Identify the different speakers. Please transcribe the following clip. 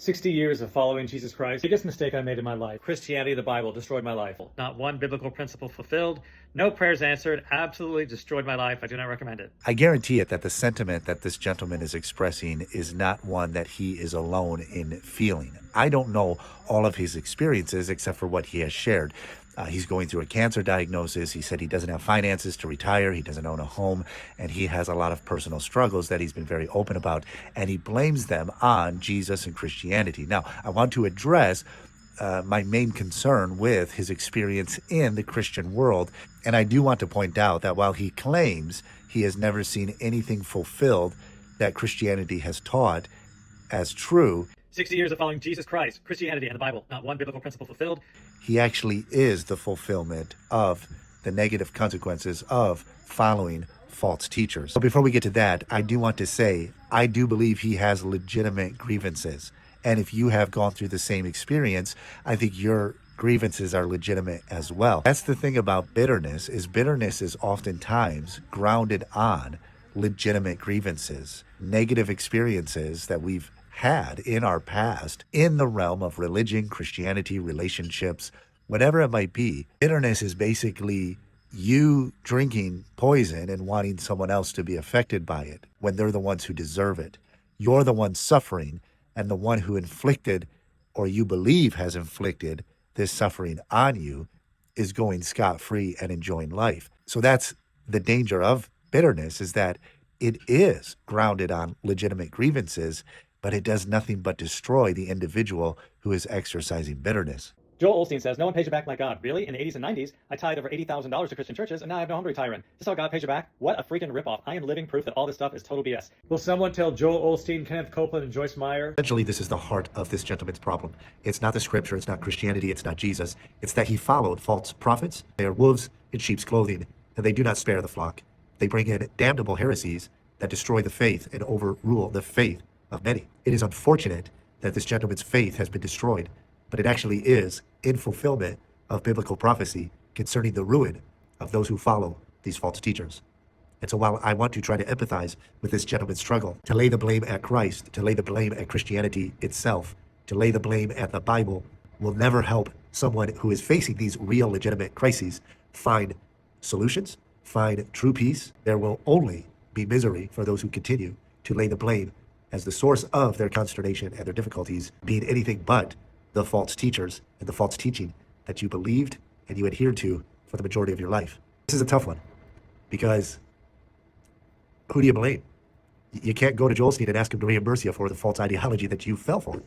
Speaker 1: 60 years of following Jesus Christ. Biggest mistake I made in my life. Christianity, the Bible, destroyed my life.
Speaker 2: Not one biblical principle fulfilled, no prayers answered, absolutely destroyed my life. I do not recommend it.
Speaker 3: I guarantee it that the sentiment that this gentleman is expressing is not one that he is alone in feeling. I don't know all of his experiences except for what he has shared. He's going through a cancer diagnosis. He said he doesn't have finances to retire. He doesn't own a home, and he has a lot of personal struggles that he's been very open about, and he blames them on Jesus and Christianity. Now, I want to address my main concern with his experience in the Christian world, and I do want to point out that while he claims he has never seen anything fulfilled that Christianity has taught as true,
Speaker 2: 60 years of following Jesus Christ, Christianity, and the Bible, not one biblical principle fulfilled.
Speaker 3: he actually is the fulfillment of the negative consequences of following false teachers. So before we get to that, I do want to say, I do believe he has legitimate grievances. And if you have gone through the same experience, I think your grievances are legitimate as well. That's the thing about bitterness is oftentimes grounded on legitimate grievances, negative experiences that we've had in our past in the realm of religion, Christianity, relationships, whatever it might be. Bitterness is basically you drinking poison and wanting someone else to be affected by it when they're the ones who deserve it. You're the one suffering, and the one who inflicted, or you believe has inflicted, this suffering on you is going scot-free and enjoying life. So that's the danger of bitterness, is that it is grounded on legitimate grievances, but it does nothing but destroy the individual who is exercising bitterness.
Speaker 1: Joel Osteen says, no one pays you back like God. Really? In the 80s and 90s, I tithed over $80,000 to Christian churches, and now I have no home to retire in. This is how God pays you back? What a freaking ripoff. I am living proof that all this stuff is total BS. Will someone tell Joel Osteen, Kenneth Copeland, and Joyce Meyer?
Speaker 3: Essentially, this is the heart of this gentleman's problem. It's not the scripture, it's not Christianity, it's not Jesus. It's that he followed false prophets. They are wolves in sheep's clothing, and they do not spare the flock. They bring in damnable heresies that destroy the faith and overrule the faith of many. It is unfortunate that this gentleman's faith has been destroyed, but it actually is in fulfillment of biblical prophecy concerning the ruin of those who follow these false teachers. And so while I want to try to empathize with this gentleman's struggle, to lay the blame at Christ, to lay the blame at Christianity itself, to lay the blame at the Bible, will never help someone who is facing these real legitimate crises find solutions, find true peace. There will only be misery for those who continue to lay the blame as the source of their consternation and their difficulties being anything but the false teachers and the false teaching that you believed and you adhered to for the majority of your life. This is a tough one, because who do you blame? You can't go to Joel Osteen and ask him to reimburse you for the false ideology that you fell for.